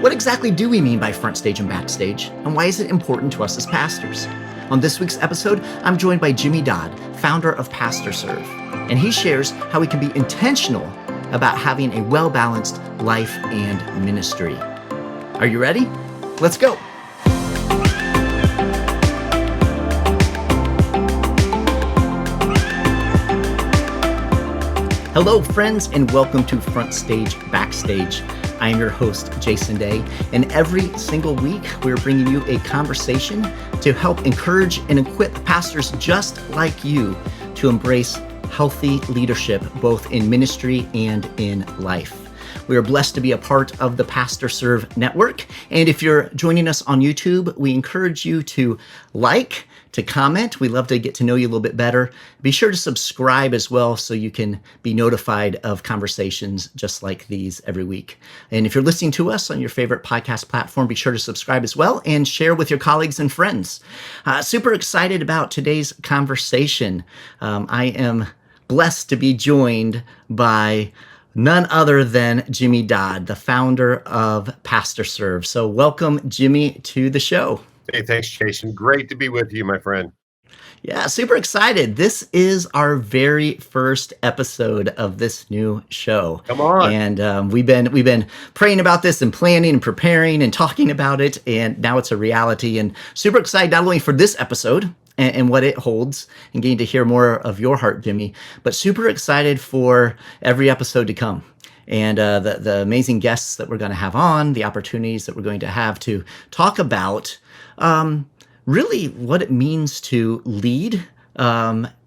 What exactly do we mean by front stage and backstage, and why is it important to us as pastors? On this week's episode, I'm joined by Jimmy Dodd, founder of PastorServe, and he shares how we can be intentional about having a well-balanced life and ministry. Are you ready? Let's go. Hello, friends, and welcome to FrontStage BackStage. I am your host, Jason Day, and every single week we're bringing you a conversation to help encourage and equip pastors just like you to embrace healthy leadership, both in ministry and in life. We are blessed to be a part of the PastorServe network, and if you're joining us on YouTube, we encourage you to like, to comment. We love to get to know you a little bit better. Be sure to subscribe as well so you can be notified of conversations just like these every week. And if you're listening to us on your favorite podcast platform, be sure to subscribe as well and share with your colleagues and friends. Super excited about today's conversation. I am blessed to be joined by none other than Jimmy Dodd, the founder of PastorServe. So welcome, Jimmy, to the show. Hey, thanks, Jason. Great to be with you, my friend. Yeah, super excited. This is our very first episode of this new show. Come on. And we've been praying about this and planning and preparing and talking about it, and now it's a reality. And super excited not only for this episode and what it holds and getting to hear more of your heart, Jimmy, but super excited for every episode to come. And the amazing guests that we're going to have on, the opportunities that we're going to have to talk about really what it means to lead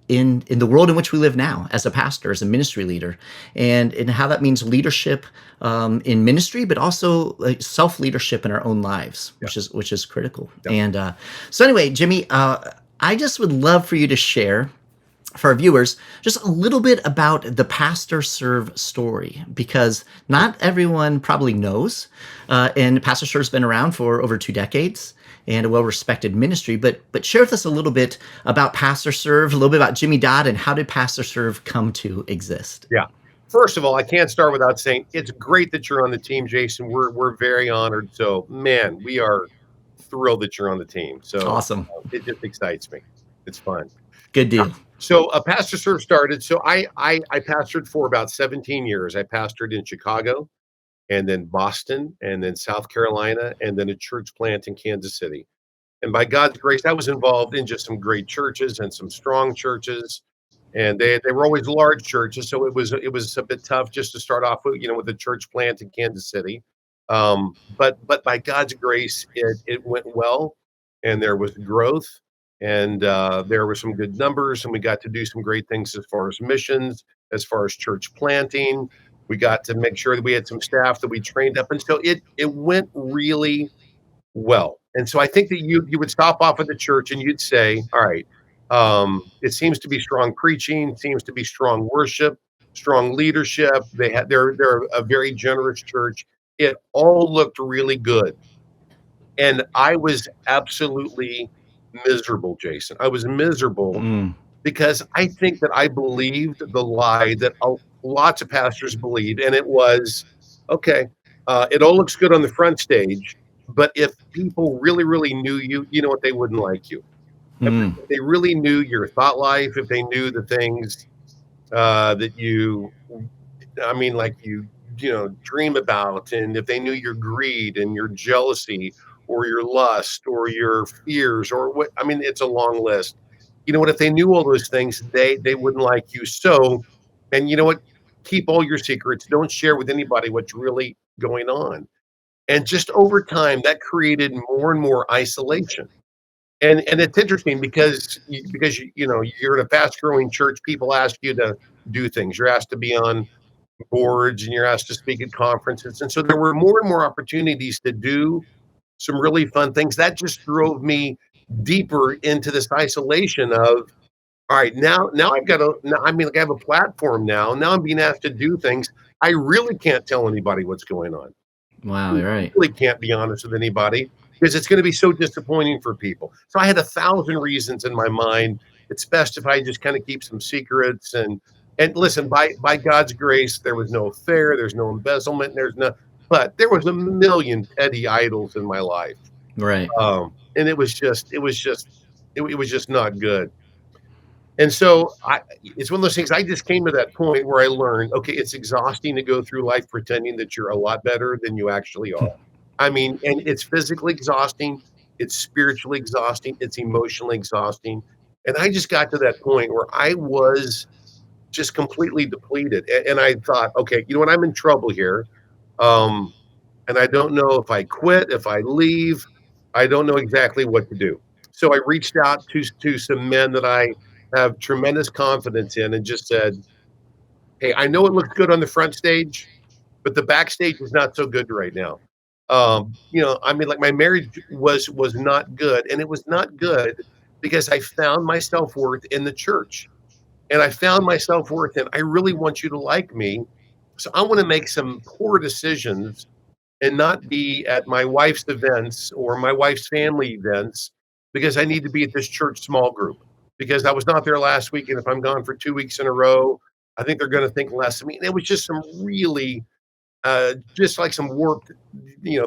in the world in which we live now as a pastor, as a ministry leader, and how that means leadership in ministry, but also like self-leadership in our own lives, which is critical. Yeah. And so anyway, Jimmy, I just would love for you to share for our viewers just a little bit about the PastorServe story, because not everyone probably knows, and PastorServe's been around for over 2 decades and a well-respected ministry, but share with us a little bit about PastorServe, a little bit about Jimmy Dodd, and how did PastorServe come to exist? Yeah. First of all, I can't start without saying it's great that you're on the team, Jason. We're very honored. So, man, we are thrilled that you're on the team. So awesome. It just excites me. It's fun. Good deal. So PastorServe started. So I pastored for about 17 years. I pastored in Chicago, and then Boston, and then South Carolina, and then a church plant in Kansas City. And by God's grace, I was involved in just some great churches and some strong churches. And they were always large churches. So it was a bit tough just to start off with, with the church plant in Kansas City. But by God's grace, it went well, and there was growth. And there were some good numbers, and we got to do some great things as far as missions, as far as church planting. We got to make sure that we had some staff that we trained up. And so it went really well. And so I think that you would stop off at the church and you'd say, all right, it seems to be strong preaching, seems to be strong worship, strong leadership. They're a very generous church. It all looked really good. And I was absolutely miserable, Jason. I was miserable because I think that I believed the lie that lots of pastors believed, and it was, okay, it all looks good on the front stage, but if people really, really knew you, you know what, they wouldn't like you. If they really knew your thought life, if they knew the things that you dream about, and if they knew your greed and your jealousy or your lust or your fears or what, it's a long list. You know what, if they knew all those things, they wouldn't like you. So, and you know what, keep all your secrets. Don't share with anybody what's really going on. And just over time, that created more and more isolation. And it's interesting because you're in a fast growing church. People ask you to do things. You're asked to be on boards, and you're asked to speak at conferences. And so there were more and more opportunities to do some really fun things. That just drove me deeper into this isolation of, all right, now I've got I have a platform now. Now I'm being asked to do things. I really can't tell anybody what's going on. Wow, you're right. I really can't be honest with anybody because it's going to be so disappointing for people. So I had 1,000 reasons in my mind. It's best if I just kind of keep some secrets. And listen, by God's grace, there was no affair, there's no embezzlement, there's no but there was a million petty idols in my life. Right. And it was just not good. And so it's one of those things. I just came to that point where I learned, okay, it's exhausting to go through life pretending that you're a lot better than you actually are. I mean, and it's physically exhausting, it's spiritually exhausting, it's emotionally exhausting. And I just got to that point where I was just completely depleted. And I thought, okay, you know what? I'm in trouble here. Um, and I don't know if I quit, if I leave. I don't know exactly what to do. So I reached out to some men that I have tremendous confidence in and just said, "Hey, I know it looks good on the front stage, but the backstage is not so good right now." I mean, like my marriage was not good, and it was not good because I found my self-worth in the church. And I found my self-worth in, I really want you to like me. So I want to make some poor decisions and not be at my wife's events or my wife's family events because I need to be at this church small group because I was not there last week. And if I'm gone for 2 weeks in a row, I think they're going to think less of me. And it was just some really, just like some warped,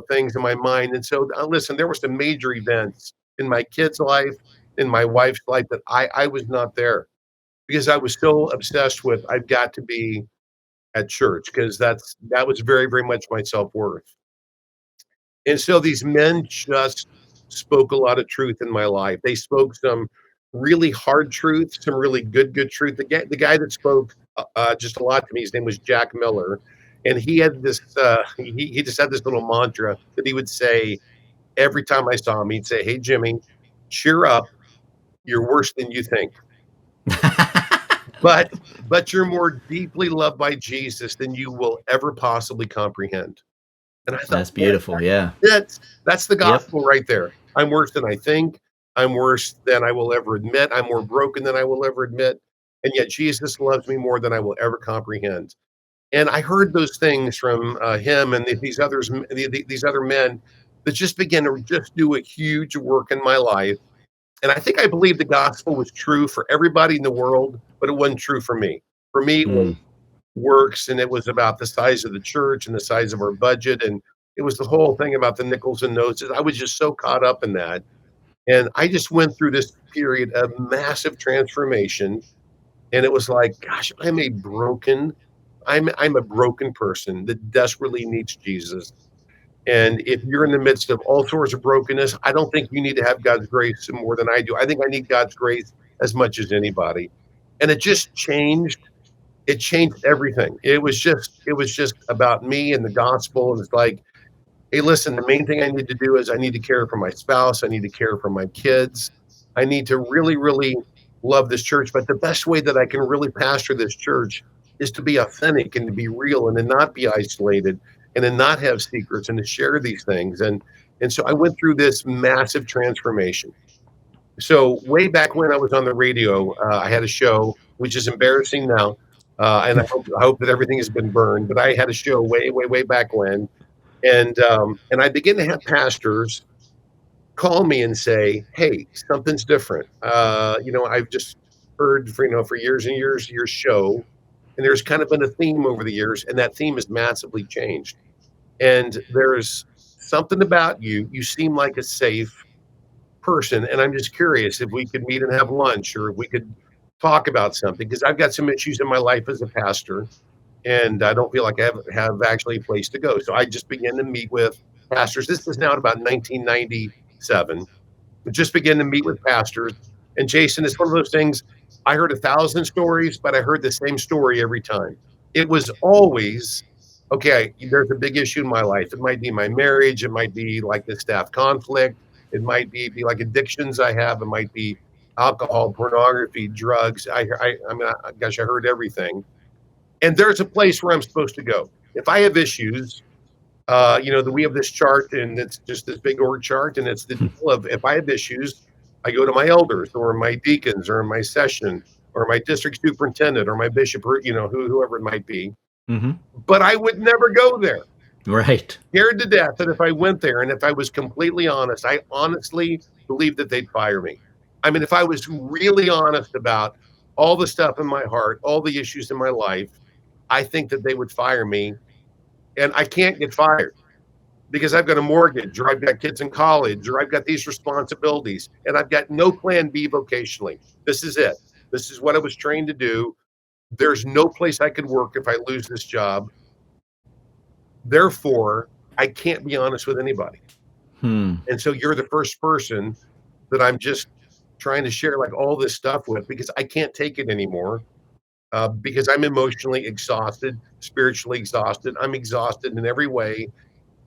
things in my mind. And so, listen, there were some major events in my kid's life, in my wife's life that I was not there because I was so obsessed with I've got to be at church because that was very, very much my self worth. And so these men just spoke a lot of truth in my life. They spoke some really hard truth, some really good truth. The guy that spoke just a lot to me, his name was Jack Miller, and he had this. He just had this little mantra that he would say every time I saw him. He'd say, "Hey Jimmy, cheer up. You're worse than you think, but you're more deeply loved by Jesus than you will ever possibly comprehend." And I thought, That's beautiful. Yeah. that's the Yep. gospel right there. I'm worse than I think. I'm worse than I will ever admit. I'm more broken than I will ever admit. And yet Jesus loves me more than I will ever comprehend. And I heard those things from him and these other men that just began to just do a huge work in my life. And I think I believe the gospel was true for everybody in the world, but it wasn't true for me. For me, it was Mm. works, and it was about the size of the church and the size of our budget, and it was the whole thing about the nickels and noses. I was just so caught up in that, and I just went through this period of massive transformation, and it was like, gosh, I'm a broken person that desperately needs Jesus. And if you're in the midst of all sorts of brokenness, I don't think you need to have God's grace more than I do. I think I need God's grace as much as anybody. And it changed everything. It was just about me and the gospel. And it's like, hey, listen, the main thing I need to do is I need to care for my spouse. I need to care for my kids. I need to really, really love this church. But the best way that I can really pastor this church is to be authentic and to be real and to not be isolated and to not have secrets and to share these things. And so I went through this massive transformation. So way back when I was on the radio, I had a show, which is embarrassing now, and I hope that everything has been burned. But I had a show way, way, way back when, and I began to have pastors call me and say, "Hey, something's different. I've just heard for years and years your show, and there's kind of been a theme over the years, and that theme has massively changed. And there's something about you. You seem like a safe person, and I'm just curious if we could meet and have lunch or if we could talk about something because I've got some issues in my life as a pastor, and I don't feel like I have actually a place to go. So I just began to meet with pastors. This is now about 1997. Just begin to meet with pastors. And Jason, it's one of those things. I heard 1,000 stories, but I heard the same story every time. It was always, okay, there's a big issue in my life. It might be my marriage. It might be like the staff conflict. It might be like addictions I have. It might be alcohol, pornography, drugs. Gosh, I heard everything. And there's a place where I'm supposed to go. If I have issues, that we have this chart and it's just this big org chart. And it's the deal of if I have issues, I go to my elders or my deacons or my session or my district superintendent or my bishop or, whoever it might be. Hmm. But I would never go there. Right. Scared to death that if I went there and if I was completely honest, I honestly believe that they'd fire me. I mean, if I was really honest about all the stuff in my heart, all the issues in my life, I think that they would fire me and I can't get fired because I've got a mortgage, or I've got kids in college, or I've got these responsibilities, and I've got no plan B vocationally. This is it. This is what I was trained to do. There's no place I could work if I lose this job. Therefore, I can't be honest with anybody. Hmm. And so you're the first person that I'm just trying to share like all this stuff with, because I can't take it anymore. Because I'm emotionally exhausted, spiritually exhausted. I'm exhausted in every way,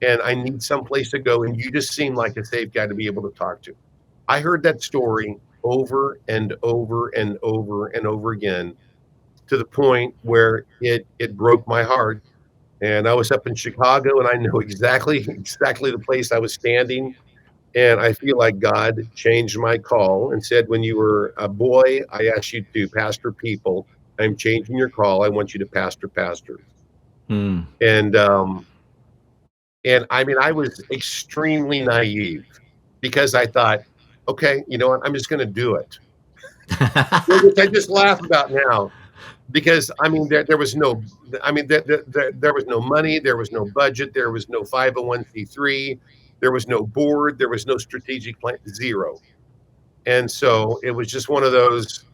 and I need someplace to go. And you just seem like a safe guy to be able to talk to. I heard that story over and over and over and over again, to the point where it broke my heart. And I was up in Chicago, and I know exactly the place I was standing. And I feel like God changed my call and said, when you were a boy, I asked you to pastor people. I'm changing your call. I want you to pastor pastors. Hmm. And I mean, I was extremely naive, because I thought, okay, you know what? I'm just going to do it. Which I just laugh about now, because I mean, there was no, I mean, there was no money, there was no budget, there was no 501c3, there was no board, there was no strategic plan, zero. And so it was just one of those,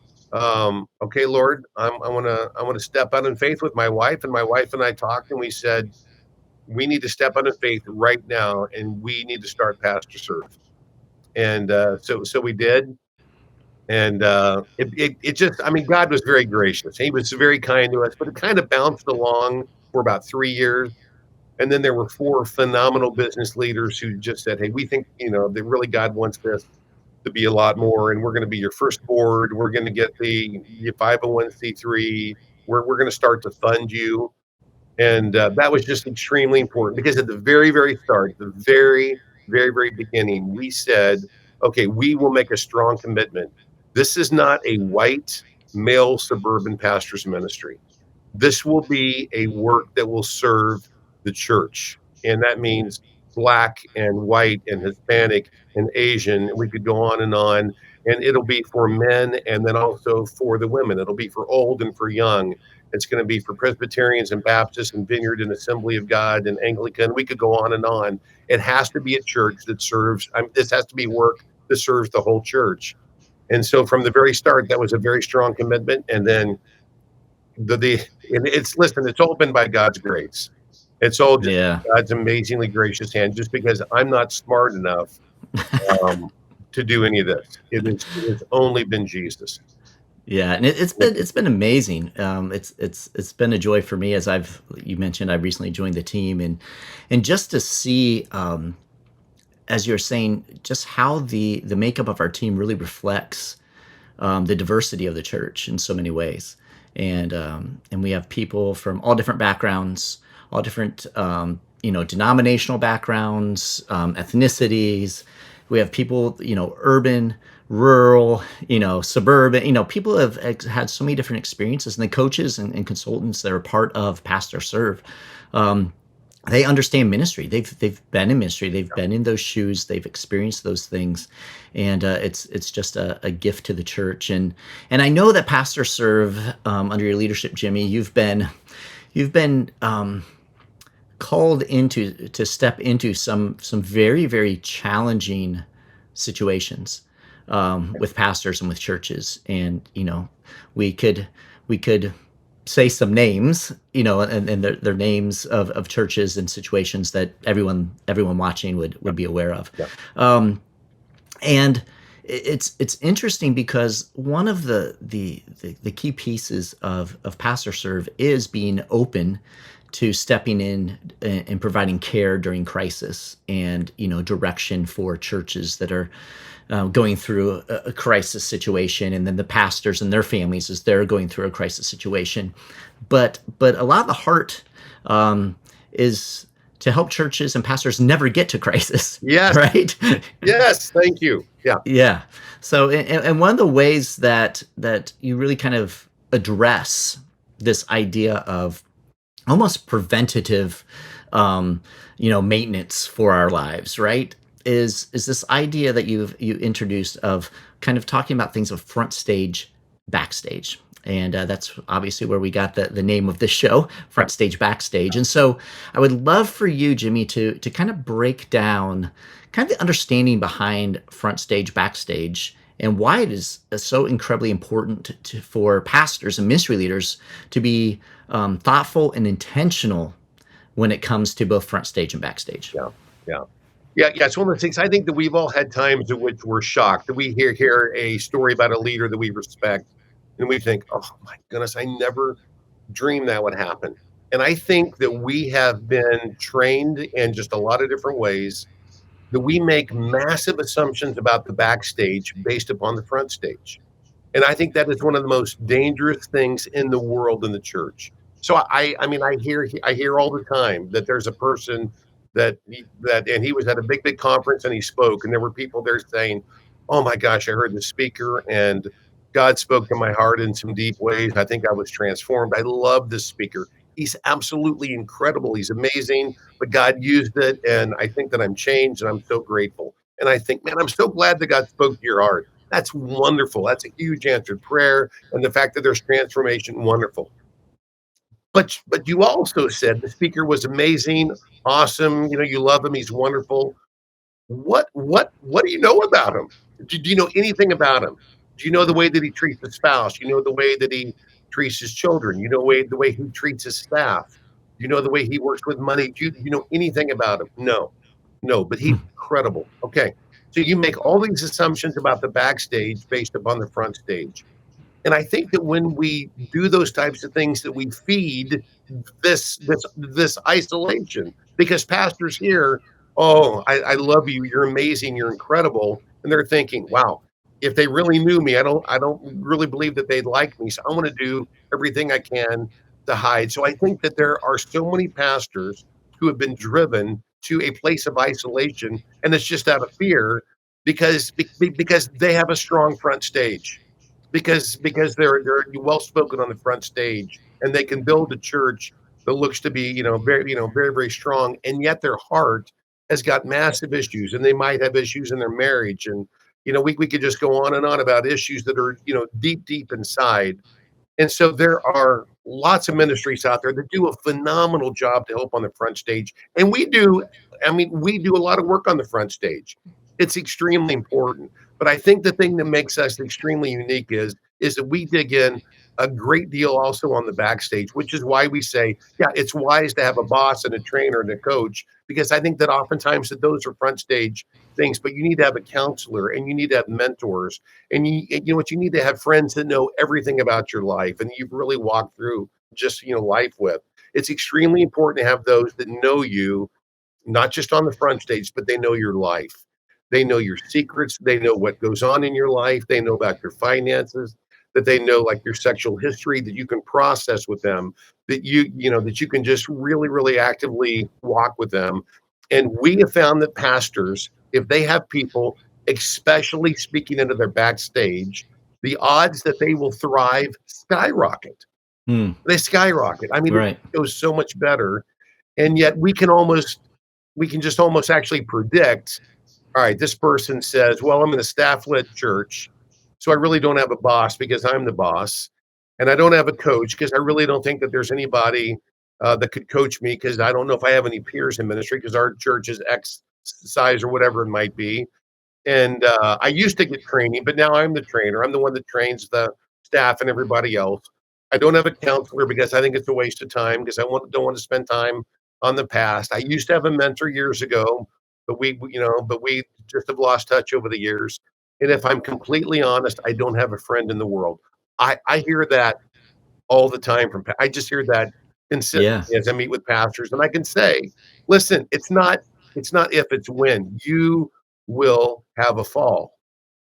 okay, Lord, I want to step out in faith with my wife. And my wife and I talked, and we said, we need to step out in faith right now, and we need to start PastorServe. And so we did. And it just, I mean, God was very gracious. He was very kind to us, but it kind of bounced along for about 3 years. And then there were 4 phenomenal business leaders who just said, hey, we think, that really God wants this to be a lot more, and we're going to be your first board. We're going to get the 501c3. We're going to start to fund you. And that was just extremely important, because at the very, very start, the very, very, very beginning, we said, okay, we will make a strong commitment. This is not a white male suburban pastor's ministry. This will be a work that will serve the church. And that means Black and white and Hispanic and Asian. We could go on. And it'll be for men, and then also for the women. It'll be for old and for young. It's going to be for Presbyterians and Baptists and Vineyard and Assembly of God and Anglican. We could go on and on. It has to be a church that serves. This has to be work that serves the whole church. And so from the very start, that was a very strong commitment. And then it's all been by God's grace. It's all just Yeah. God's amazingly gracious hand, just because I'm not smart enough to do any of this. It's only been Jesus. Yeah, and it's been amazing. It's been a joy for me, as you mentioned, I recently joined the team, and just to see, as you're saying, just how the makeup of our team really reflects the diversity of the church in so many ways. And we have people from all different backgrounds, all different denominational backgrounds, ethnicities. We have people, urban, rural, suburban. People have had so many different experiences, and the coaches and consultants that are part of PastorServe, they understand ministry. They've been in ministry. They've been in those shoes. They've experienced those things, and it's just a gift to the church. And I know that PastorServe, under your leadership, Jimmy, you've been called to step into some very, very challenging situations with pastors and with churches. And we could say some names, and they're names of churches and situations that everyone watching would be aware of. Yeah. And it's interesting, because one of the key pieces of PastorServe is being open to stepping in and providing care during crisis, and direction for churches that are going through a crisis situation, and then the pastors and their families as they're going through a crisis situation. But a lot of the heart is to help churches and pastors never get to crisis. Yes. Right. Yes. Thank you. Yeah. Yeah. So, and one of the ways that you really kind of address this idea of almost preventative, maintenance for our lives, right, is this idea that you introduced of kind of talking about things of FrontStage BackStage. And that's obviously where we got the name of this show, Front Stage Backstage. And so I would love for you, Jimmy, to kind of break down kind of the understanding behind Front Stage Backstage and why it is so incredibly important for pastors and ministry leaders to be thoughtful and intentional when it comes to both front stage and backstage. Yeah, yeah. Yeah, it's one of those things. I think that we've all had times in which we're shocked that we hear a story about a leader that we respect, and we think, "Oh my goodness, I never dreamed that would happen." And I think that we have been trained in just a lot of different ways that we make massive assumptions about the backstage based upon the front stage. And I think that is one of the most dangerous things in the world in the church. So I mean, I hear all the time that there's a person and he was at a big conference and he spoke, and there were people there saying, "Oh my gosh, I heard the speaker and God spoke to my heart in some deep ways. I think I was transformed. I love this speaker. He's absolutely incredible. He's amazing, but God used it, and I think that I'm changed, and I'm so grateful." And I think, man, I'm so glad that God spoke to your heart. That's wonderful. That's a huge answered prayer, and the fact that there's transformation, wonderful. But you also said the speaker was amazing, awesome. You love him. He's wonderful. What do you know about him? Do you know anything about him? Do you know the way that he treats his spouse? You know the way that he treats his children? You know the way he treats his staff? You know the way he works with money? Do you know anything about him? No, no. But he's Hmm. incredible. Okay, so you make all these assumptions about the backstage based upon the front stage. And I think that when we do those types of things, that we feed this isolation, because pastors here, "Oh, I love you. You're amazing. You're incredible." And they're thinking, "Wow, if they really knew me, I don't really believe that they'd like me. So I want to do everything I can to hide." So I think that there are so many pastors who have been driven to a place of isolation, and it's just out of fear because they have a strong front stage, because they're well spoken on the front stage, and they can build a church that looks to be very strong, and yet their heart has got massive issues, and they might have issues in their marriage, and we could just go on and on about issues that are deep inside. And so there are lots of ministries out there that do a phenomenal job to help on the front stage. And we do a lot of work on the front stage. It's extremely important. But I think the thing that makes us extremely unique is that we dig in a great deal also on the backstage, which is why we say, yeah, it's wise to have a boss and a trainer and a coach, because I think that oftentimes that those are front stage things, but you need to have a counselor and you need to have mentors, and you know what, you need to have friends that know everything about your life and you've really walked through just life with. It's extremely important to have those that know you, not just on the front stage, but they know your life. They know your secrets. They know what goes on in your life. They know about your finances, that they know like your sexual history, that you can process with them, that you can just really, really actively walk with them. And we have found that pastors, if they have people, especially speaking into their backstage, the odds that they will thrive skyrocket. Hmm. They skyrocket. I mean, it Right. goes so much better. And yet we can just almost actually predict, all right, this person says, "Well, I'm in a staff-led church, so I really don't have a boss because I'm the boss, and I don't have a coach because I really don't think that there's anybody that could coach me, because I don't know if I have any peers in ministry because our church is X size or whatever it might be. And I used to get training, but now I'm the trainer. I'm the one that trains the staff and everybody else. I don't have a counselor because I think it's a waste of time, because don't want to spend time on the past. I used to have a mentor years ago, but we just have lost touch over the years. And if I'm completely honest, I don't have a friend in the world." I hear that all the time I just hear that Yeah. consistently as I meet with pastors, and I can say, "Listen, it's not if, it's when. You will have a fall,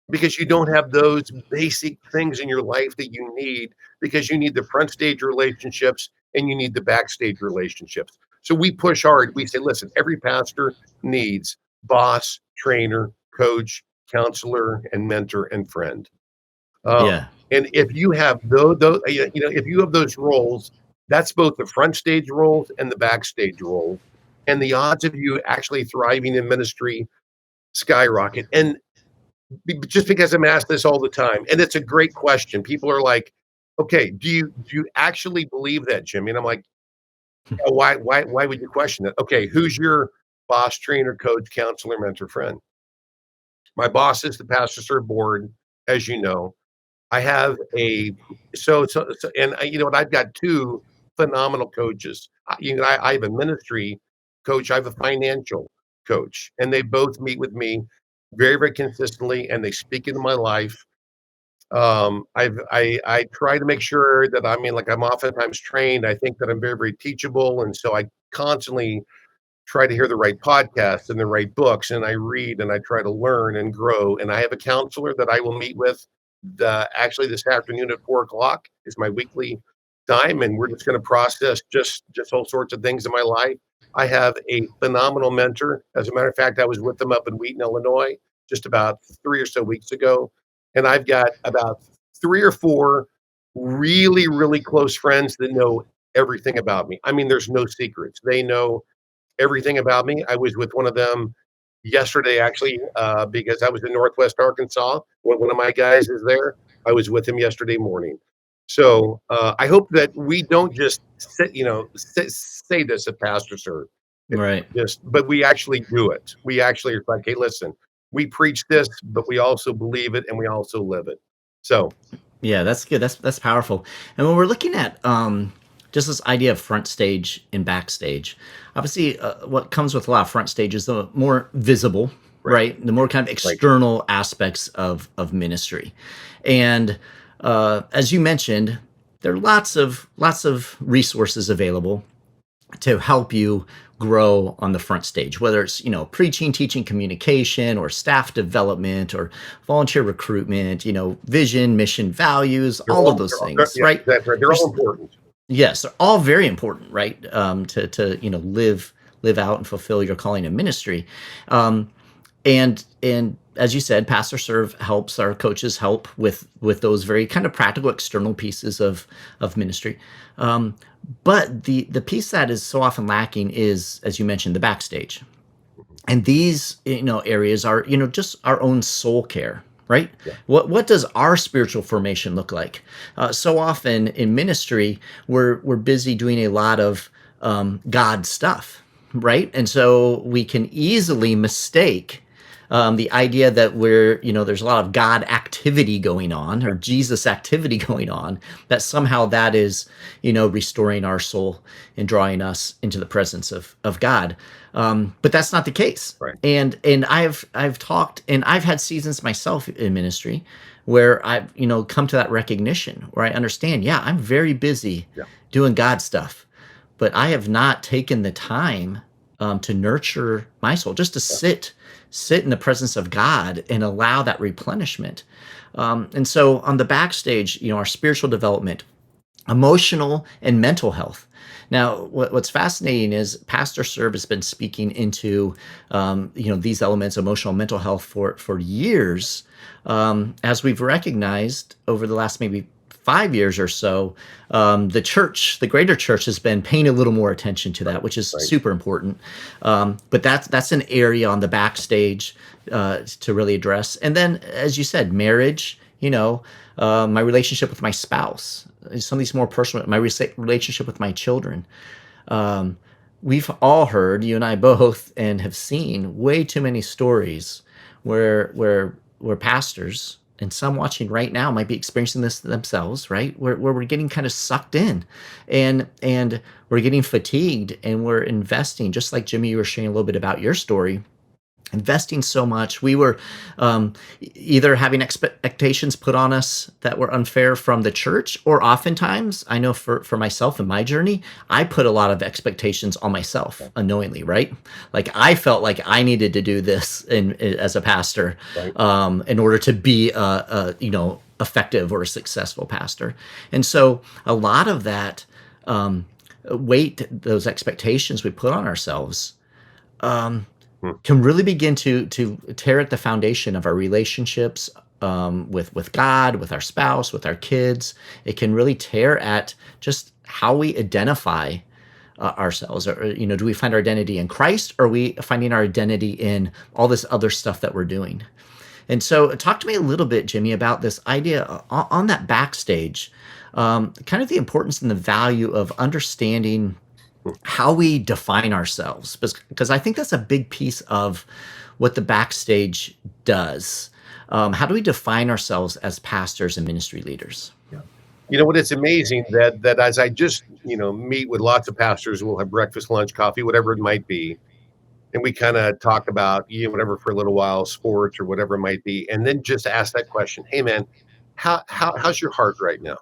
because you don't have those basic things in your life that you need, because you need the front stage relationships and you need the backstage relationships." So we push hard. We say, "Listen, every pastor needs boss, trainer, coach, counselor, and mentor and friend." Um, Yeah. and if you have if you have those roles, that's both the front stage roles and the backstage roles. And the odds of you actually thriving in ministry skyrocket. And just because I'm asked this all the time, and it's a great question. People are like, okay, do you actually believe that, Jimmy? And I'm like, "Oh, why would you question that? Okay, who's your boss, trainer, coach, counselor, mentor, friend?" My boss is the PastorServe board, as you know. I have a and you know what? I've got 2 phenomenal coaches. I have a ministry coach, I have a financial coach, and they both meet with me very, very consistently, and they speak into my life. I try to make sure that I mean, like, I'm oftentimes trained. I think that I'm very, very teachable, and so I constantly try to hear the right podcasts and the right books, and I read and I try to learn and grow. And I have a counselor that I will meet with actually this afternoon at 4 o'clock is my weekly time, and we're just going to process just all sorts of things in my life. I have a phenomenal mentor. As a matter of fact, I was with them up in Wheaton, Illinois, just about 3 or so weeks ago, and I've got about 3 or 4 really, really close friends that know everything about me. I mean, there's no secrets. They know everything about me. I was with one of them yesterday, actually, because I was in Northwest Arkansas. One of my guys is there. I was with him yesterday morning. So I hope that we don't just say this at PastorServe. It's Right. just, but we actually do it. We actually are like, hey, listen, we preach this, but we also believe it and we also live it. So Yeah, that's good. That's powerful. And when we're looking at just this idea of front stage and backstage, obviously, what comes with a lot of front stage is the more visible, right, right? The more kind of right, external aspects of ministry, and as you mentioned, there are lots of resources available to help you grow on the front stage, whether it's preaching, teaching, communication, or staff development, or volunteer recruitment, vision, mission, values, all of those things, yeah, right? that's right. They're all There's, important. yes, they're all very important, right? To live out and fulfill your calling in ministry. um, and as you said, PastorServe helps our coaches help with those very kind of practical external pieces of ministry. Um, but the piece that is so often lacking is, as you mentioned, the backstage. And these areas are just our own soul care, right? Yeah, What does our spiritual formation look like? So often in ministry, we're busy doing a lot of God stuff, right? And so we can easily mistake the idea that there's a lot of God activity going on or Jesus activity going on, that somehow that is, restoring our soul and drawing us into the presence of God. But that's not the case. right. And I've talked, and I've had seasons myself in ministry where I've, come to that recognition where I understand, yeah, I'm very busy Yeah, doing God stuff, but I have not taken the time to nurture my soul, just to yeah. sit in the presence of God and allow that replenishment. And so on the backstage, our spiritual development, emotional and mental health. Now, what's fascinating is PastorServe has been speaking into these elements, emotional and mental health, for years, as we've recognized over the last maybe 5 years or so. The greater church, has been paying a little more attention to that, which is Right. super important. But that's an area on the backstage to really address. And then, as you said, marriage. My relationship with my spouse, some of these more personal, my relationship with my children. Um, we've all heard, you and I both, and have seen way too many stories where pastors, and some watching right now might be experiencing this themselves, right? Where we're getting kind of sucked in, and we're getting fatigued, and we're investing, just like Jimmy, you were sharing a little bit about your story, investing so much. We were either having expectations put on us that were unfair from the church, or oftentimes, I know for myself in my journey, I put a lot of expectations on myself unknowingly, right? Like I felt like I needed to do this as a pastor, Right. in order to be effective or a successful pastor. And so a lot of that weight, those expectations we put on ourselves, Hmm. can really begin to tear at the foundation of our relationships, with God, with our spouse, with our kids. It can really tear at just how we identify ourselves. Or, do we find our identity in Christ, or are we finding our identity in all this other stuff that we're doing? And so, talk to me a little bit, Jimmy, about this idea on that backstage. kind of the importance and the value of understanding how we define ourselves, because I think that's a big piece of what the backstage does. How do we define ourselves as pastors and ministry leaders? Yeah. You know what? It's amazing that as I just meet with lots of pastors, we'll have breakfast, lunch, coffee, whatever it might be, and we kind of talk about whatever for a little while, sports or whatever it might be, and then just ask that question, "Hey, man, how's your heart right now?"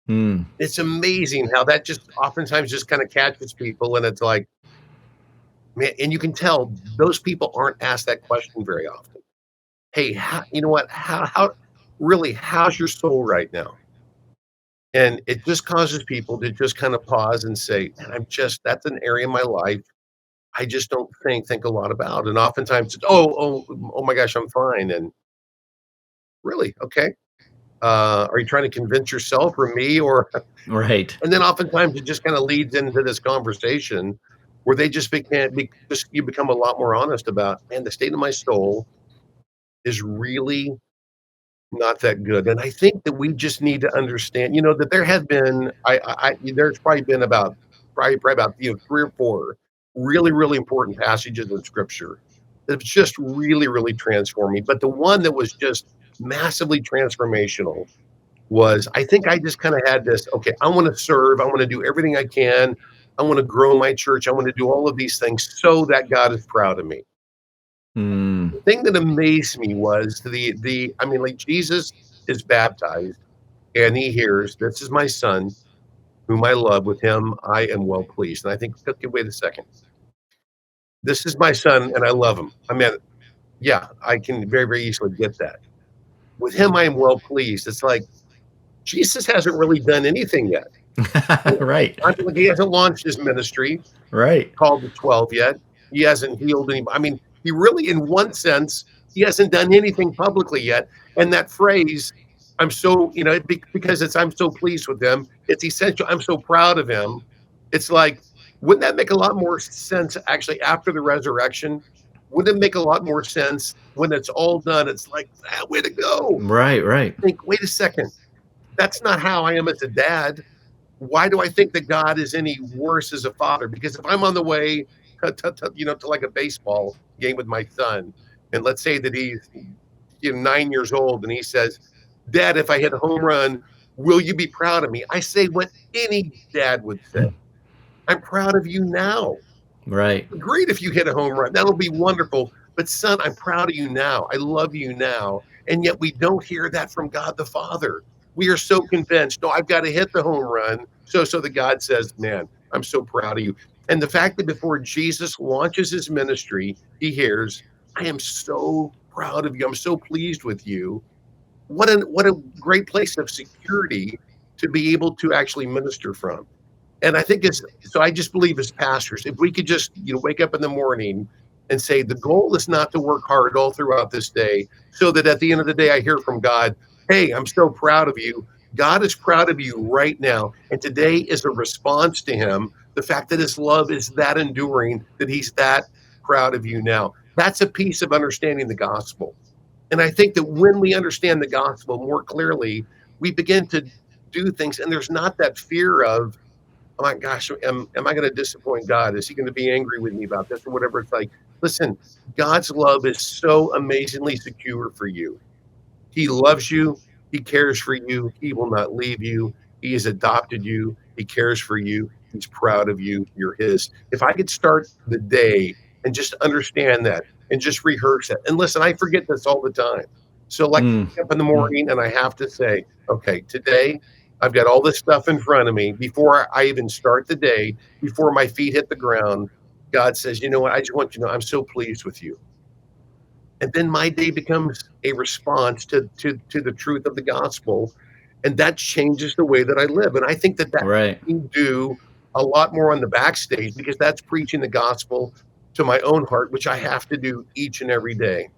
Hmm. It's amazing how that just oftentimes just kind of catches people, and it's like, man, and you can tell those people aren't asked that question very often. Hey, you know what? How really? How's your soul right now? And it just causes people to just kind of pause and say, "Man, that's an area in my life I just don't think a lot about." And oftentimes it's, "Oh my gosh, I'm fine." And really, okay. Are you trying to convince yourself or me or Right. and then oftentimes it just kind of leads into this conversation where they just just you become a lot more honest about, man, the state of my soul is really not that good. And I think that we just need to understand, that there have been, there's probably been about, probably about, 3 or 4 really, really important passages in scripture that have just really, really transformed me. But the one that was just massively transformational was, I think I just kind of had this, okay, I want to serve. I want to do everything I can. I want to grow my church. I want to do all of these things so that God is proud of me. Hmm. The thing that amazed me was I mean, like, Jesus is baptized and he hears, "This is my son whom I love, with him I am well pleased." And I think, okay, wait a second. This is my son and I love him. I mean, yeah, I can very, very easily get that. With him I am well pleased. It's like Jesus hasn't really done anything yet. Right. I mean, like, he hasn't launched his ministry Right. called the 12 yet. He hasn't healed anybody. I mean, he really, in one sense, he hasn't done anything publicly yet. And that phrase, I'm so, because it's, I'm so pleased with him, it's essential. I'm so proud of him. It's like, wouldn't that make a lot more sense actually after the resurrection? Wouldn't it make a lot more sense when it's all done? It's like, way to go. Right. Right. Think, wait a second. That's not how I am as a dad. Why do I think that God is any worse as a father? Because if I'm on the way to like a baseball game with my son, and let's say that he's 9 years old, and he says, "Dad, if I hit a home run, will you be proud of me?" I say what any dad would say: "I'm proud of you now. Right. Great if you hit a home run. That'll be wonderful. But son, I'm proud of you now. I love you now." And yet we don't hear that from God the Father. We are so convinced, no, I've got to hit the home run. So that God says, "Man, I'm so proud of you." And the fact that before Jesus launches his ministry, he hears, "I am so proud of you. I'm so pleased with you." What a great place of security to be able to actually minister from. And I think I just believe as pastors, if we could just, wake up in the morning and say, the goal is not to work hard all throughout this day, so that at the end of the day, I hear from God, "Hey, I'm so proud of you." God is proud of you right now. And today is a response to him. The fact that his love is that enduring, that he's that proud of you now. That's a piece of understanding the gospel. And I think that when we understand the gospel more clearly, we begin to do things, and there's not that fear of, "Oh my gosh, am I going to disappoint God? Is he going to be angry with me about this or whatever?" It's like, listen, God's love is so amazingly secure for you. He loves you. He cares for you. He will not leave you. He has adopted you. He cares for you. He's proud of you. You're his. If I could start the day and just understand that and just rehearse it. And listen, I forget this all the time. So, like, I Mm. wake up in the Mm. morning and I have to say, okay, today I've got all this stuff in front of me. Before I even start the day, before my feet hit the ground, God says, "You know what? I just want you to know I'm so pleased with you." And then my day becomes a response to the truth of the gospel, and that changes the way that I live. And I think that Right. we do a lot more on the backstage, because that's preaching the gospel to my own heart, which I have to do each and every day.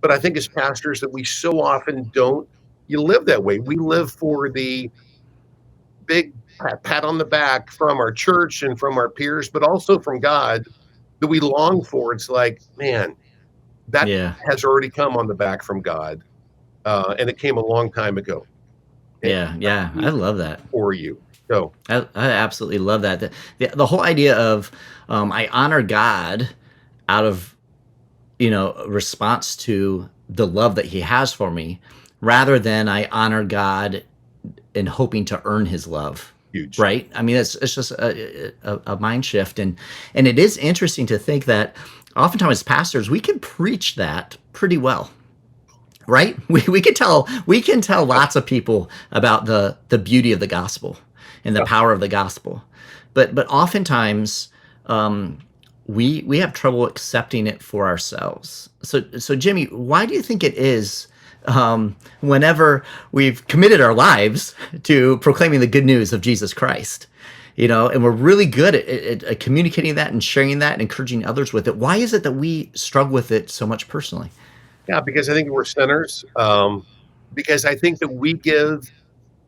But I think as pastors that we so often don't you live that way. We live for the big pat on the back from our church and from our peers, but also from God, that we long for. It's like, man, that Yeah. has already come on the back from God, and it came a long time ago. Yeah, I love that. for you. So, I absolutely love that. The whole idea of I honor God out of response to the love that He has for me, rather than I honor God in hoping to earn His love. huge. Right? I mean, it's just a mind shift, and it is interesting to think that oftentimes as pastors we can preach that pretty well. Right? We can tell lots of people about the beauty of the gospel and the Yeah. power of the gospel, but oftentimes we have trouble accepting it for ourselves. So Jimmy, why do you think it is whenever we've committed our lives to proclaiming the good news of Jesus Christ, and we're really good at communicating that and sharing that and encouraging others with it, why is it that we struggle with it so much personally? Yeah, because I think we're sinners. Because I think that we give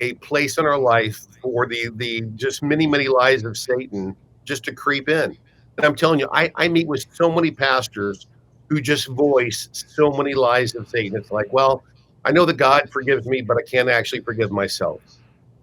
a place in our life for the just many lies of Satan just to creep in. And I'm telling you, I meet with so many pastors who just voice so many lies of Satan. It's like, well, I know that God forgives me, but I can't actually forgive myself.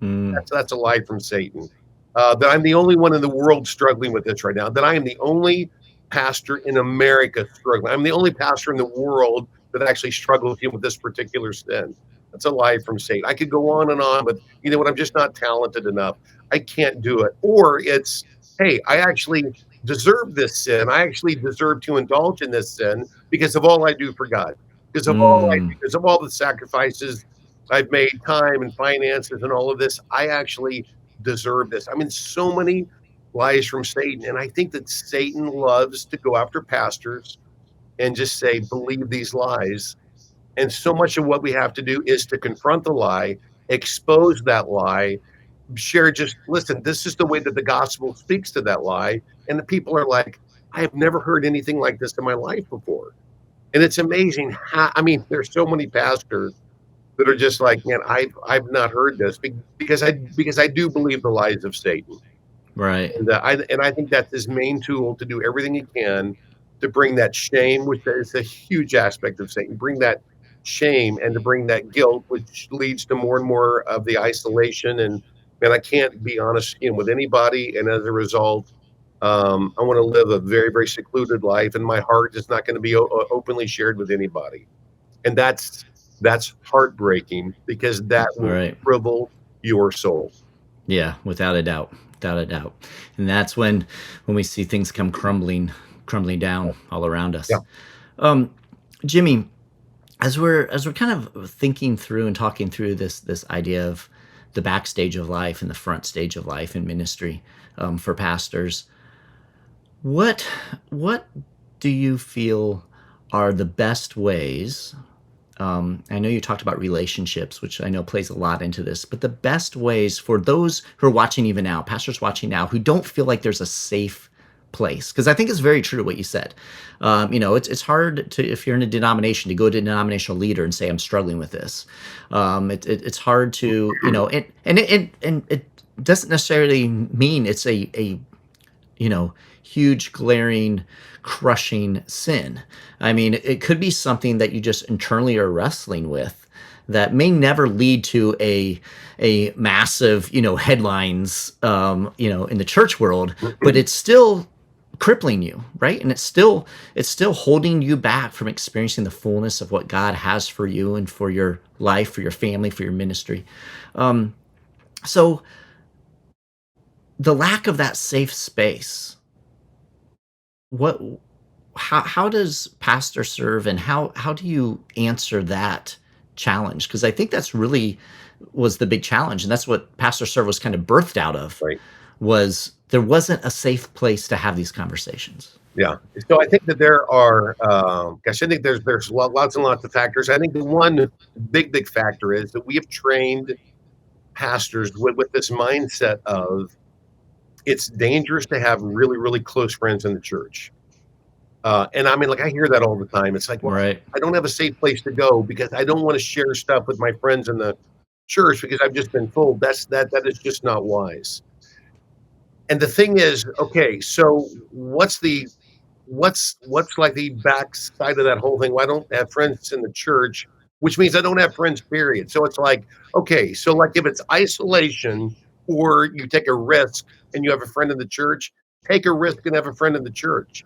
Mm, That's a lie from Satan. That I'm the only one in the world struggling with this right now. That I am the only pastor in America struggling. I'm the only pastor in the world that actually struggles with this particular sin. That's a lie from Satan. I could go on, but you know what? I'm just not talented enough. I can't do it. Or it's, hey, I actually deserve this sin. I actually deserve to indulge in this sin because of all I do for God, mm, because of all the sacrifices I've made, time and finances and all of this. I actually deserve this. I mean, so many lies from Satan. And I think that Satan loves to go after pastors and just say, believe these lies. And so much of what we have to do is to confront the lie, expose that lie, share just, listen, this is the way that the gospel speaks to that lie. And the people are like, I have never heard anything like this in my life before. And it's amazing how, I mean, there's so many pastors that are just like, man, I've not heard this because I do believe the lies of Satan, right. and I think that's his main tool to do everything he can to bring that shame, which is a huge aspect of Satan, bring that shame and to bring that guilt, which leads to more and more of the isolation and I can't be honest with anybody, and as a result, I want to live a very secluded life, and my heart is not going to be openly shared with anybody. And that's heartbreaking because that will Right. shrivel your soul. Yeah, without a doubt. Without a doubt. And that's when we see things come crumbling down all around Yeah. us. Um, Jimmy, as we're kind of thinking through and talking through this idea of the backstage of life and the front stage of life in ministry, for pastors, what what do you feel are the best ways? I know you talked about relationships, which I know plays a lot into this, but the best ways for those who are watching even now, pastors watching now, who don't feel like there's a safe place, because I think it's very true what you said. It's hard to, if you're in a denomination, to go to a denominational leader and say I'm struggling with this. It's hard to, and it doesn't necessarily mean it's a huge, glaring, crushing sin. I mean, it could be something that you just internally are wrestling with that may never lead to a massive, headlines, in the church world, but it's still crippling you, right? And it's still holding you back from experiencing the fullness of what God has for you and for your life, for your family, for your ministry. So the lack of that safe space, what how does PastorServe, and how do you answer that challenge? Because I think that's really was the big challenge, and that's what PastorServe was kind of birthed out of, Right. was there wasn't a safe place to have these conversations. Yeah. So I think that there are, gosh, I think there's lots and lots of factors. I think the one big factor is that we have trained pastors with this mindset of it's dangerous to have really close friends in the church. And I mean, like I hear that all the time. It's like, well, Right. I don't have a safe place to go because I don't want to share stuff with my friends in the church because I've just been told that is just not wise. And the thing is, okay, so what's like the backside of that whole thing? Why don't have friends in the church? which means I don't have friends, period. So it's like, okay, so like if it's isolation or you take a risk and you have a friend in the church, take a risk and have a friend in the church.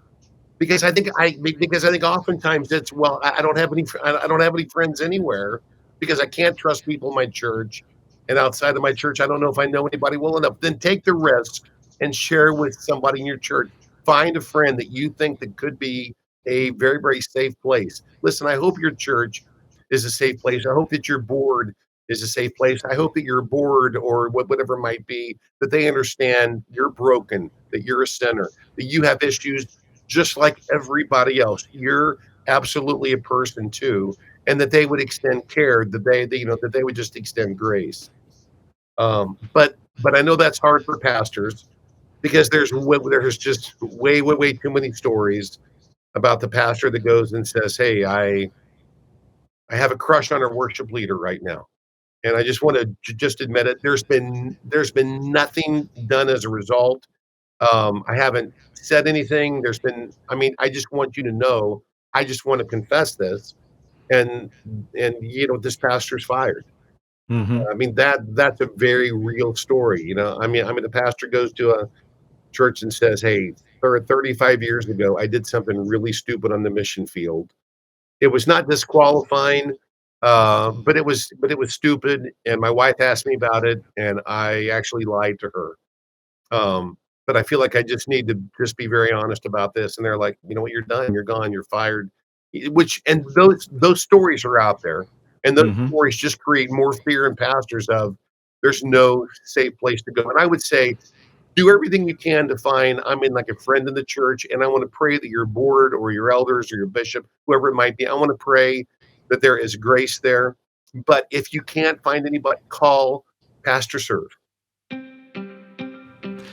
Because I think oftentimes it's, well, I don't have any I don't have any friends anywhere because I can't trust people in my church, and outside of my church I don't know if I know anybody well enough. Then take the risk and share with somebody in your church. Find a friend that you think that could be a very, very safe place. Listen, I hope your church is a safe place. I hope that your board is a safe place. I hope that your board or whatever it might be, that they understand you're broken, that you're a sinner, that you have issues just like everybody else. You're absolutely a person too, and that they would extend care, that they would just extend grace. But I know that's hard for pastors because there's just way, way, way too many stories about the pastor that goes and says, "Hey, I have a crush on our worship leader right now, and I just want to just admit it. There's been nothing done as a result. I haven't said anything. I mean, I just want you to know. I just want to confess this, and this pastor's fired. Hmm. I mean, that's a very real story. I mean, the pastor goes to a church and says, "Hey, 35 years ago, I did something really stupid on the mission field. It was not disqualifying, but it was stupid, and my wife asked me about it, and I actually lied to her. But I feel like I just need to just be very honest about this." And they're like, "You know what? You're done. You're gone. You're fired." And those stories are out there, and those Hmm. stories just create more fear in pastors of there's no safe place to go. And I would say do everything you can to find, I'm in like a friend in the church, and I want to pray that your board or your elders or your bishop, whoever it might be, I want to pray that there is grace there. But if you can't find anybody, call PastorServe.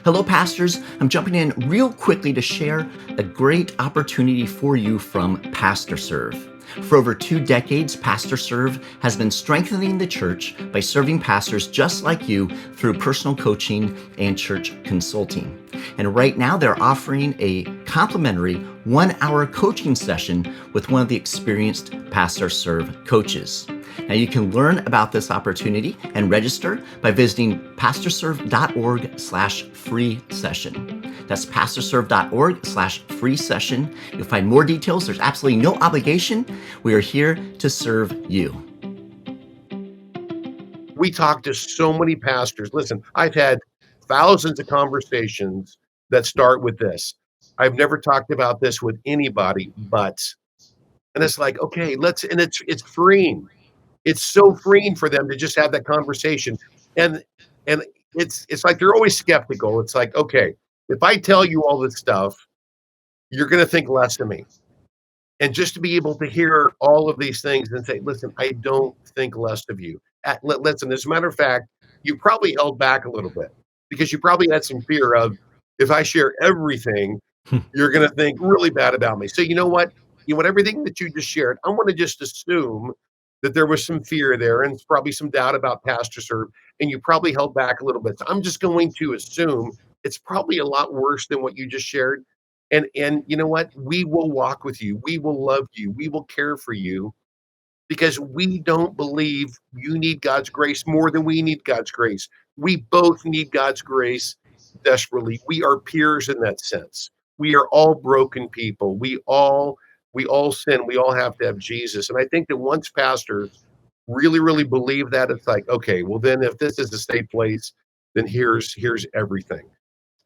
Hello, pastors. I'm jumping in real quickly to share a great opportunity for you from PastorServe. For over 2 decades, PastorServe has been strengthening the church by serving pastors just like you through personal coaching and church consulting. And right now, they're offering a complimentary 1-hour coaching session with one of the experienced PastorServe coaches. Now, you can learn about this opportunity and register by visiting pastorserve.org/free session. That's pastorserve.org/free session. You'll find more details. There's absolutely no obligation. We are here to serve you. We talk to so many pastors. Listen, I've had thousands of conversations that start with this. I've never talked about this with anybody, and it's like, okay, and it's freeing. It's so freeing for them to just have that conversation. And and it's like they're always skeptical. It's like, okay, if I tell you all this stuff, you're gonna think less of me. And just to be able to hear all of these things and say, listen, I don't think less of you. Listen, as a matter of fact, you probably held back a little bit because you probably had some fear of if I share everything, you're going to think really bad about me. So you know what? Everything that you just shared, I'm going to just assume that there was some fear there and probably some doubt about PastorServe, and you probably held back a little bit. So I'm just going to assume it's probably a lot worse than what you just shared. And you know what? We will walk with you. We will love you. We will care for you because we don't believe you need God's grace more than we need God's grace. We both need God's grace desperately. We are peers in that sense. We are all broken people. We all sin. We all have to have Jesus. And I think that once pastors really, really believe that, it's like, okay, well then if this is a safe place, then here's everything.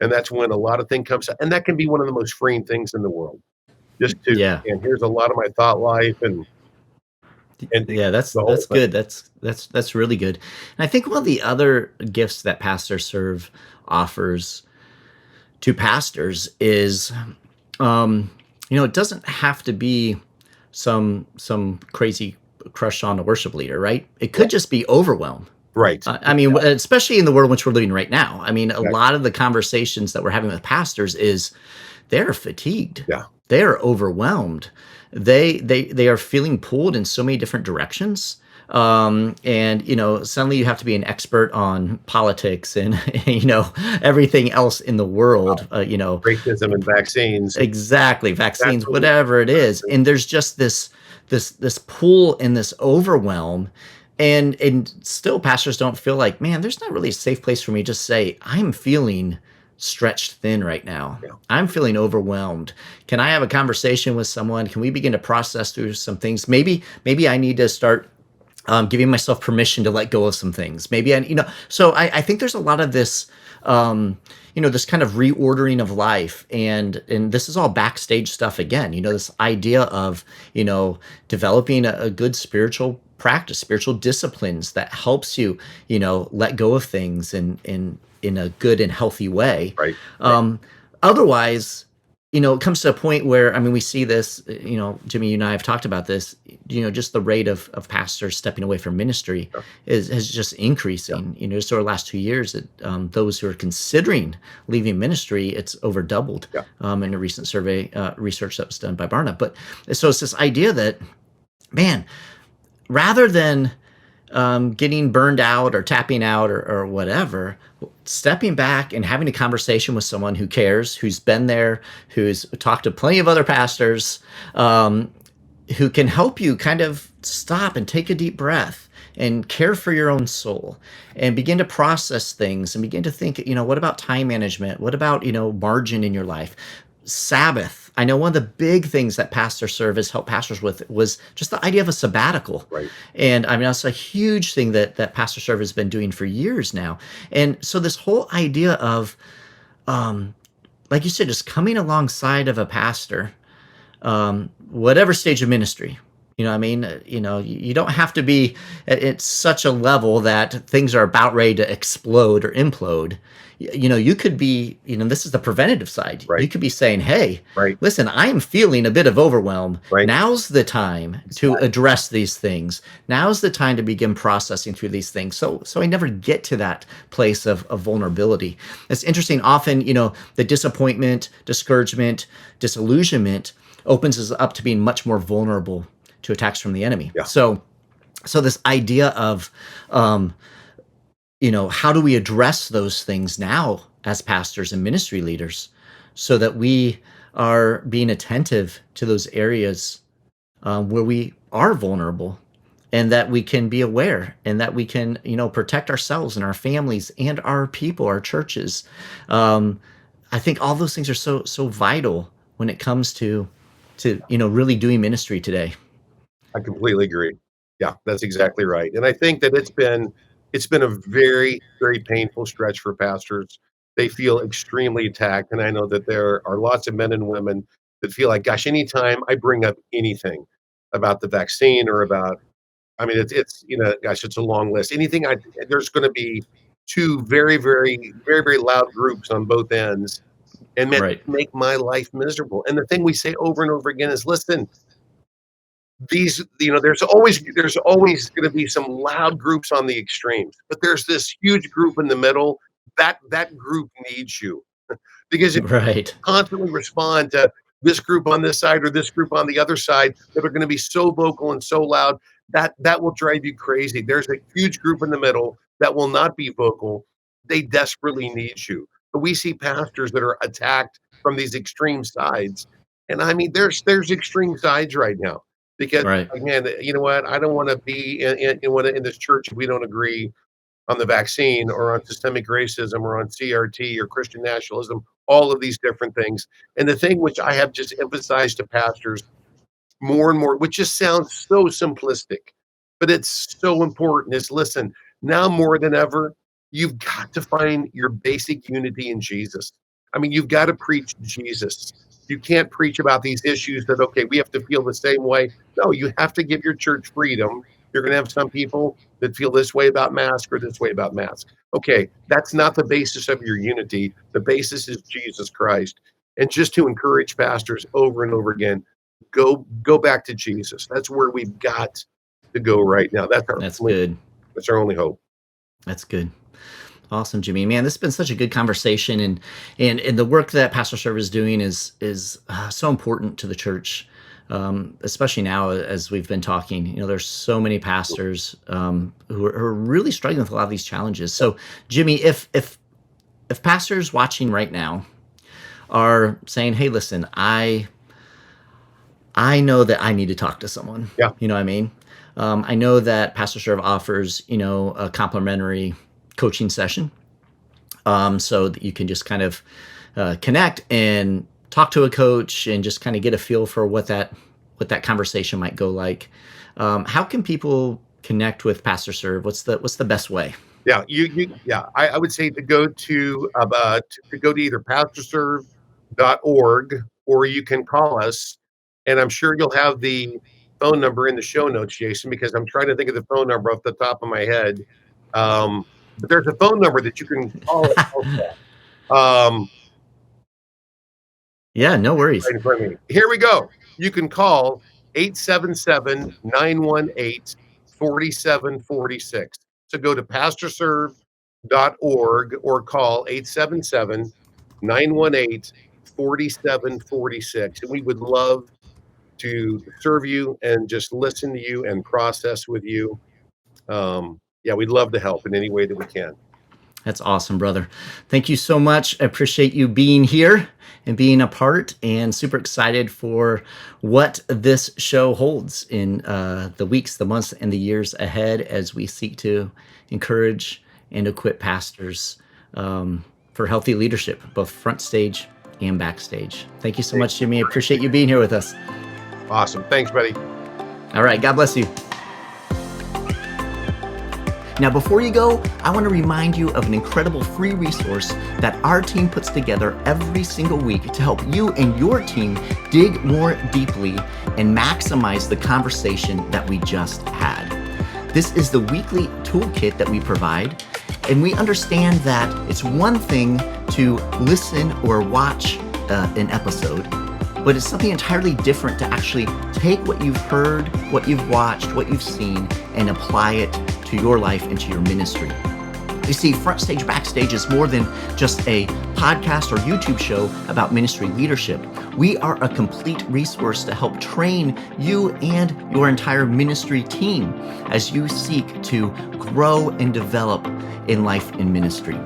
And that's when a lot of things comes out. And that can be one of the most freeing things in the world. Just to Yeah. and here's a lot of my thought life and Yeah, that's the whole that's thing. good. That's really good. And I think one of the other gifts that PastorServe offers to pastors is, it doesn't have to be some crazy crush on a worship leader, right? It could just be overwhelm. Right. I mean, especially in the world in which we're living right now. I mean, a Yeah. lot of the conversations that we're having with pastors is they're fatigued, Yeah. they're overwhelmed, they are feeling pulled in so many different directions. And suddenly you have to be an expert on politics and everything else in the world. Racism and vaccines. Exactly, That's vaccines, what we whatever it is, and there's just this this pull and this overwhelm, and still pastors don't feel like, man, there's not really a safe place for me to just say, I'm feeling stretched thin right now. Yeah. I'm feeling overwhelmed. Can I have a conversation with someone? Can we begin to process through some things? Maybe I need to start giving myself permission to let go of some things. Maybe so I think there's a lot of this, this kind of reordering of life, and this is all backstage stuff again. This idea of developing a good spiritual practice, spiritual disciplines that helps you, let go of things in a good and healthy way. Right. Otherwise, it comes to a point where, we see this, Jimmy, you and I have talked about this, just the rate of pastors stepping away from ministry is just increasing. Just over the last 2 years, those who are considering leaving ministry, it's over doubled in a recent survey research that was done by Barna. But so it's this idea that, man, rather than getting burned out or tapping out or whatever, stepping back and having a conversation with someone who cares, who's been there, who's talked to plenty of other pastors, who can help you kind of stop and take a deep breath and care for your own soul and begin to process things and begin to think, what about time management? What about, margin in your life? Sabbath. I know one of the big things that PastorServe has helped pastors with was just the idea of a sabbatical. Right. And that's a huge thing that PastorServe has been doing for years now. And so this whole idea of, like you said, just coming alongside of a pastor, whatever stage of ministry, you don't have to be at such a level that things are about ready to explode or implode. You could be, this is the preventative side. Right. You could be saying, hey, Right. listen, I'm feeling a bit of overwhelm. Right. Now's the time to address these things. Now's the time to begin processing through these things. So I never get to that place of vulnerability. It's interesting. Often, the disappointment, discouragement, disillusionment opens us up to being much more vulnerable to attacks from the enemy. Yeah. So this idea of, how do we address those things now as pastors and ministry leaders so that we are being attentive to those areas where we are vulnerable, and that we can be aware, and that we can, protect ourselves and our families and our people, our churches. I think all those things are so vital when it comes to really doing ministry today. I completely agree. Yeah, that's exactly right. And I think that it's been a very, very painful stretch for pastors. They feel extremely attacked. And I know that there are lots of men and women that feel like, gosh, anytime I bring up anything about the vaccine or about, it's gosh, it's a long list. There's going to be two very, very, very, very loud groups on both ends, and make my life miserable. And the thing we say over and over again is, listen, there's always going to be some loud groups on the extremes, but there's this huge group in the middle. That group needs you, because if you constantly respond to this group on this side or this group on the other side that are going to be so vocal and so loud, that will drive you crazy. There's a huge group in the middle that will not be vocal. They desperately need you. But we see pastors that are attacked from these extreme sides, and there's extreme sides right now. Because again, you know what? I don't want to be in this church if we don't agree on the vaccine or on systemic racism or on CRT or Christian nationalism, all of these different things. And the thing which I have just emphasized to pastors more and more, which just sounds so simplistic, but it's so important, is listen, now more than ever, you've got to find your basic unity in Jesus. You've got to preach Jesus. You can't preach about these issues that, okay, we have to feel the same way. No, you have to give your church freedom. You're going to have some people that feel this way about mask or this way about mask. Okay, that's not the basis of your unity. The basis is Jesus Christ. And just to encourage pastors over and over again, go back to Jesus. That's where we've got to go right now. That's good. That's our only hope. That's good. Awesome, Jimmy. Man, this has been such a good conversation, and the work that PastorServe is doing is so important to the church, especially now as we've been talking. There's so many pastors who are really struggling with a lot of these challenges. So, Jimmy, if pastors watching right now are saying, "Hey, listen, I I know that I need to talk to someone. Yeah. You know what I mean? I know that PastorServe offers, a complimentary coaching session, so that you can just kind of connect and talk to a coach and just kind of get a feel for what that conversation might go like. How can people connect with PastorServe? What's the best way? Yeah, yeah. I would say to go to either pastorserve.org, or you can call us, and I'm sure you'll have the phone number in the show notes, Jason, because I'm trying to think of the phone number off the top of my head. But there's a phone number that you can call us. Um, Yeah, no right worries. in front of me. Here we go. You can call 877-918-4746. So go to pastorserve.org or call 877-918-4746. And we would love to serve you and just listen to you and process with you. Yeah, we'd love to help in any way that we can. That's awesome, brother. Thank you so much. I appreciate you being here and being a part, and super excited for what this show holds in the weeks, the months, and the years ahead as we seek to encourage and equip pastors for healthy leadership, both front stage and backstage. Thank you so much, Jimmy. I appreciate you being here with us. Awesome. Thanks, buddy. All right. God bless you. Now, before you go, I want to remind you of an incredible free resource that our team puts together every single week to help you and your team dig more deeply and maximize the conversation that we just had. This is the weekly toolkit that we provide, and we understand that it's one thing to listen or watch an episode, but it's something entirely different to actually take what you've heard, what you've watched, what you've seen, and apply it to your life and to your ministry. You see, FrontStage BackStage is more than just a podcast or YouTube show about ministry leadership. We are a complete resource to help train you and your entire ministry team as you seek to grow and develop in life and ministry.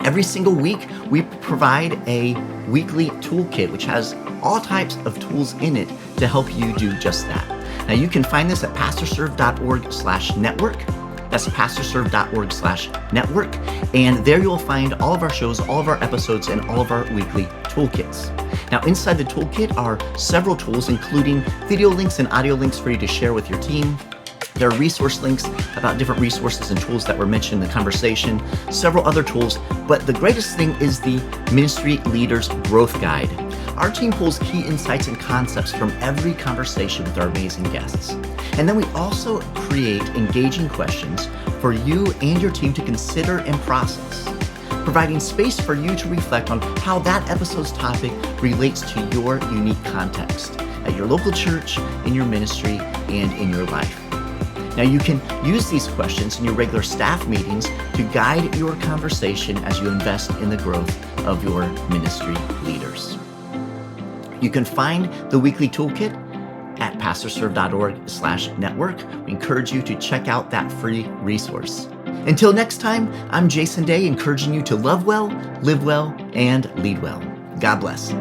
Every single week, we provide a weekly toolkit, which has all types of tools in it to help you do just that. Now, you can find this at pastorserve.org/network. That's pastorserve.org/network. And there you'll find all of our shows, all of our episodes, and all of our weekly toolkits. Now, inside the toolkit are several tools, including video links and audio links for you to share with your team. There are resource links about different resources and tools that were mentioned in the conversation, several other tools, but the greatest thing is the Ministry Leaders Growth Guide. Our team pulls key insights and concepts from every conversation with our amazing guests. And then we also create engaging questions for you and your team to consider and process, providing space for you to reflect on how that episode's topic relates to your unique context at your local church, in your ministry, and in your life. Now, you can use these questions in your regular staff meetings to guide your conversation as you invest in the growth of your ministry leaders. You can find the weekly toolkit at pastorserve.org/network. We encourage you to check out that free resource. Until next time, I'm Jason Day, encouraging you to love well, live well, and lead well. God bless.